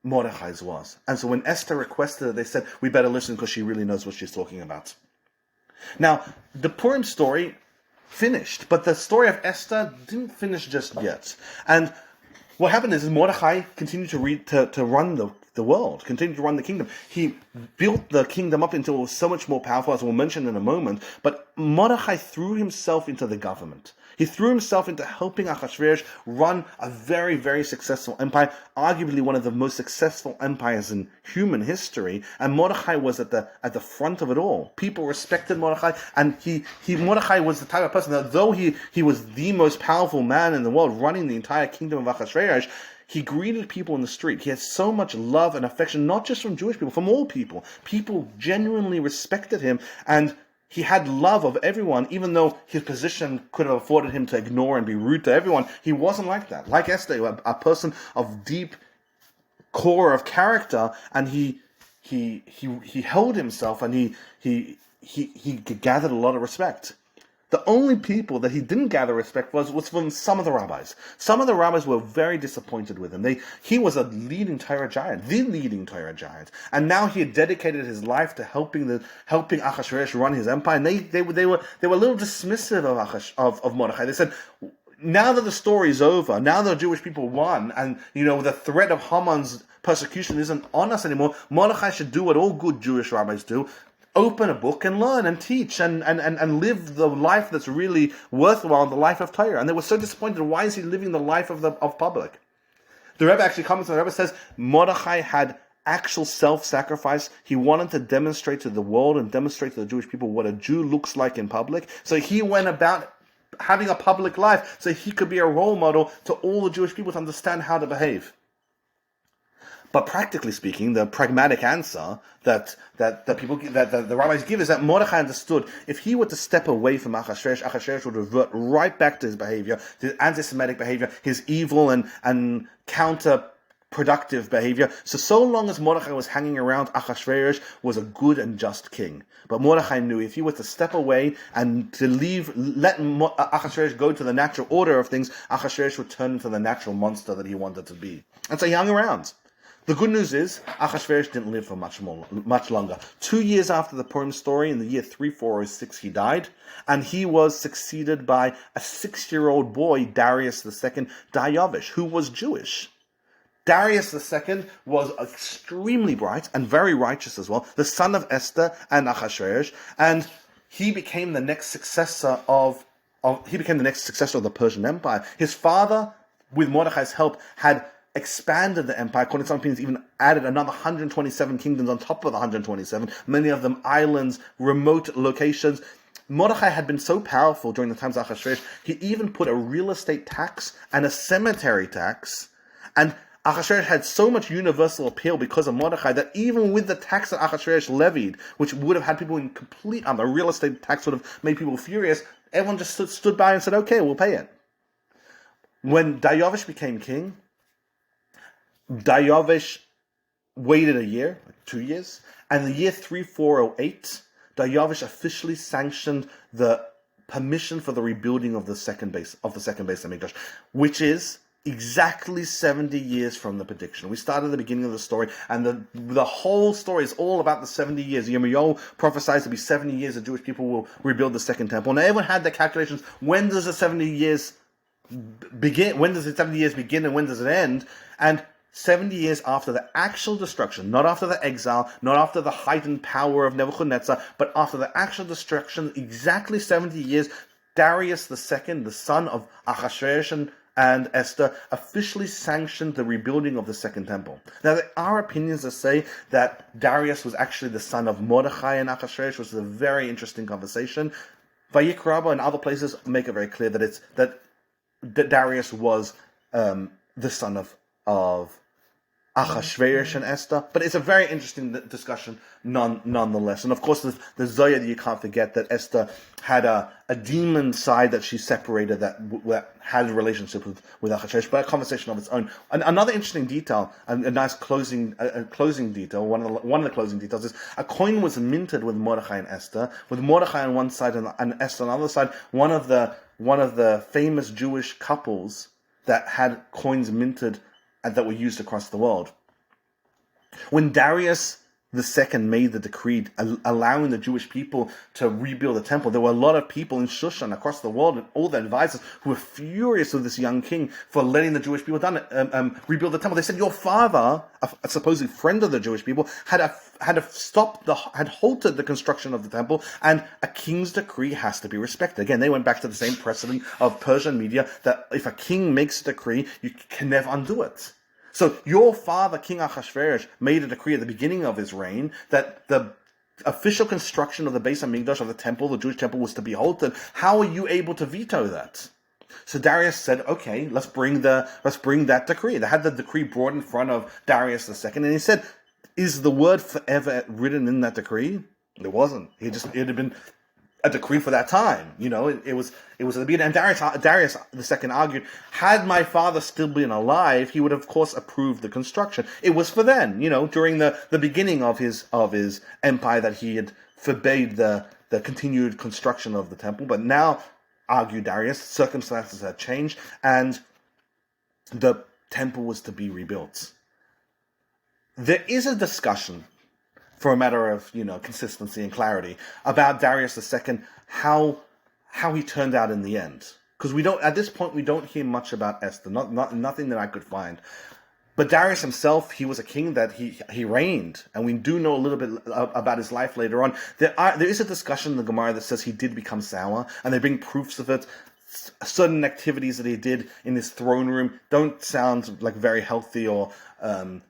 Mordechai's was. And so when Esther requested it, they said, we better listen because she really knows what she's talking about. Now, the Purim story finished, but the story of Esther didn't finish just yet. And what happened is Mordechai continued to run the world, continued to run the kingdom. He built the kingdom up until it was so much more powerful, as we'll mention in a moment. But Mordechai threw himself into the government. He threw himself into helping Achashverosh run a very, very successful empire, arguably one of the most successful empires in human history. And Mordechai was at the front of it all. People respected Mordechai, and Mordechai was the type of person that, though he was the most powerful man in the world, running the entire kingdom of Achashverosh, he greeted people in the street. He had so much love and affection, not just from Jewish people, from all people. People genuinely respected him, and he had love of everyone, even though his position could have afforded him to ignore and be rude to everyone. He wasn't like that. Like Esther, a person of deep core of character, and he held himself, and he gathered a lot of respect. The only people that he didn't gather respect was from some of the rabbis. Some of the rabbis were very disappointed with him. He was a leading Torah giant, the leading Torah giant, and now he had dedicated his life to helping Achashverosh run his empire. And they were a little dismissive of Mordechai. They said, now that the story's over, now that the Jewish people won, and the threat of Haman's persecution isn't on us anymore, Mordechai should do what all good Jewish rabbis do: open a book and learn and teach and live the life that's really worthwhile, the life of Torah. And they were so disappointed. Why is he living the life of public? The Rebbe actually comments on the Rebbe says Mordechai had actual self-sacrifice. He wanted to demonstrate to the world and demonstrate to the Jewish people what a Jew looks like in public. So he went about having a public life so he could be a role model to all the Jewish people to understand how to behave. But practically speaking, the pragmatic answer that the rabbis give is that Mordechai understood if he were to step away from Achashverosh would revert right back to his behavior, his anti-Semitic behavior, his evil and counterproductive behavior. So long as Mordechai was hanging around, Achashverosh was a good and just king. But Mordechai knew if he were to step away and to let Achashverosh go to the natural order of things, Achashverosh would turn into the natural monster that he wanted to be. And so he hung around. The good news is, Achashverosh didn't live for much longer. 2 years after the Purim story, in the year 3406, he died, and he was succeeded by a 6-year-old boy, Darius II Dayavish, who was Jewish. Darius II was extremely bright and very righteous as well, the son of Esther and Achashverosh, and he became the next successor of the Persian Empire. His father, with Mordechai's help, had expanded the empire. According to some opinions, even added another 127 kingdoms on top of the 127, many of them islands, remote locations. Mordechai had been so powerful during the times of Achashverosh, he even put a real estate tax and a cemetery tax, and Achashverosh had so much universal appeal because of Mordechai that even with the tax that Achashverosh levied, which would have had people in complete, the real estate tax would have made people furious, everyone just stood by and said, okay, we'll pay it. When Dayavish became king, Dayavish waited a year, 2 years, and in the year 3408, Dayavish officially sanctioned the permission for the rebuilding of the second base of Mikdash, which is exactly 70 years from the prediction. We started at the beginning of the story, and the whole story is all about the 70 years. Yirmiyahu prophesies to be 70 years the Jewish people will rebuild the second temple. And everyone had their calculations. When does the 70 years begin? When does the 70 years begin and when does it end? And 70 years after the actual destruction, not after the exile, not after the heightened power of Nebuchadnezzar, but after the actual destruction, exactly 70 years, Darius II, the son of Achashverosh and Esther, officially sanctioned the rebuilding of the second temple. Now, there are opinions that say that Darius was actually the son of Mordechai and Achashverosh, which is a very interesting conversation. Vayikra Rabbah and other places make it very clear that Darius was the son of Achashverosh and Esther, but it's a very interesting discussion nonetheless. And of course, the Zohar, you can't forget that Esther had a demon side that she separated that had a relationship with Achashverosh, but a conversation of its own. And another interesting detail, a nice closing detail, one of the closing details is a coin was minted with Mordechai and Esther, with Mordechai on one side and Esther on the other side. One of the famous Jewish couples that had coins minted and that were used across the world. When Darius II made the decree allowing the Jewish people to rebuild the temple, there were a lot of people in Shushan across the world and all the advisors who were furious with this young king for letting the Jewish people rebuild the temple. They said, your father, a supposed friend of the Jewish people, had halted the construction of the temple, and a king's decree has to be respected. Again, they went back to the same precedent of Persian media that if a king makes a decree, you can never undo it. So your father, King Achashverosh, made a decree at the beginning of his reign that the official construction of the Beis HaMikdash, of the temple, the Jewish temple, was to be halted. How are you able to veto that? So Darius said, okay, let's bring that decree. They had the decree brought in front of Darius II, and he said, is the word forever written in that decree? It wasn't. It had been a decree for that time. It was at the beginning. And Darius II argued, had my father still been alive, he would have, of course, approved the construction. It was for then, during the beginning of his empire, that he had forbade the continued construction of the temple. But now, argued Darius, circumstances had changed, and the temple was to be rebuilt. There is a discussion, for a matter of consistency and clarity, about Darius II, how he turned out in the end. Because at this point we don't hear much about Esther, nothing that I could find. But Darius himself, he was a king that he reigned, and we do know a little bit about his life later on. There is a discussion in the Gemara that says he did become sour, and they bring proofs of it certain activities that he did in his throne room don't sound like very healthy or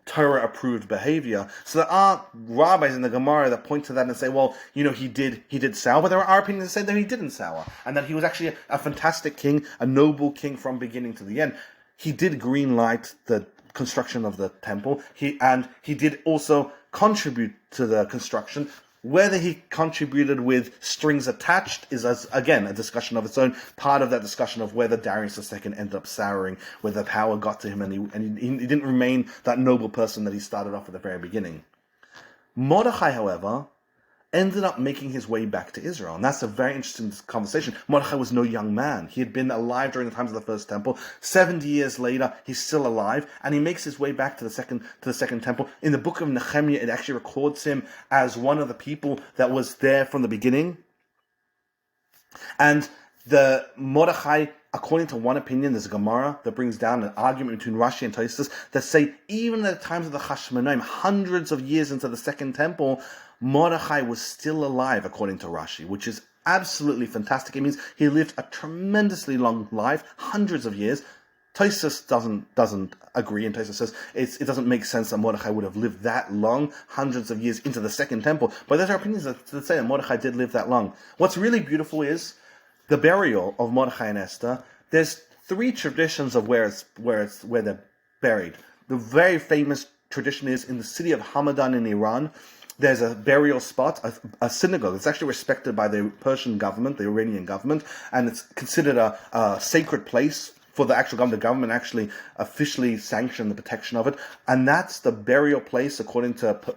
Torah-approved behavior. So there are rabbis in the Gemara that point to that and say, well, he did sour, but there are opinions that say that he didn't sour, and that he was actually a fantastic king, a noble king from beginning to the end. He did green light the construction of the temple. He did also contribute to the construction. Whether he contributed with strings attached is, again, a discussion of its own. Part of that discussion of whether Darius II ended up souring, whether power got to him, and he didn't remain that noble person that he started off at the very beginning. Mordechai, however, ended up making his way back to Israel, and that's a very interesting conversation. Mordechai was no young man. He had been alive during the times of the first temple. 70 years later, he's still alive, and he makes his way back to the second temple. In the book of Nehemiah, it actually records him as one of the people that was there from the beginning. And the Mordechai, according to one opinion, there's a Gemara that brings down an argument between Rashi and Tosfos that say even at the times of the Hashmonaim, hundreds of years into the second temple, Mordechai was still alive, according to Rashi, which is absolutely fantastic. It means he lived a tremendously long life, hundreds of years. Tosfos doesn't agree, and Tosfos says it doesn't make sense that Mordechai would have lived that long, hundreds of years into the second temple. But there are opinions that say that Mordechai did live that long. What's really beautiful is the burial of Mordechai and Esther. There's three traditions of where they're buried. The very famous tradition is in the city of Hamadan in Iran. There's a burial spot, a synagogue. It's actually respected by the Persian government, the Iranian government, and it's considered a sacred place for the actual government. The government actually officially sanctioned the protection of it, and that's the burial place, according to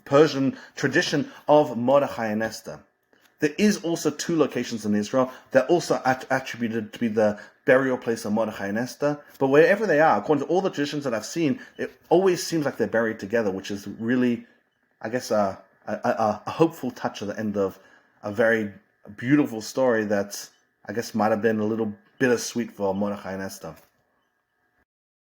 Persian tradition, of Mordechai and Esther. There is also two locations in Israel that also attributed to be the burial place of Mordechai and Esther, but wherever they are, according to all the traditions that I've seen, it always seems like they're buried together, which is really, I guess, a hopeful touch at the end of a very beautiful story that I guess might have been a little bittersweet for Mordechai and Esther.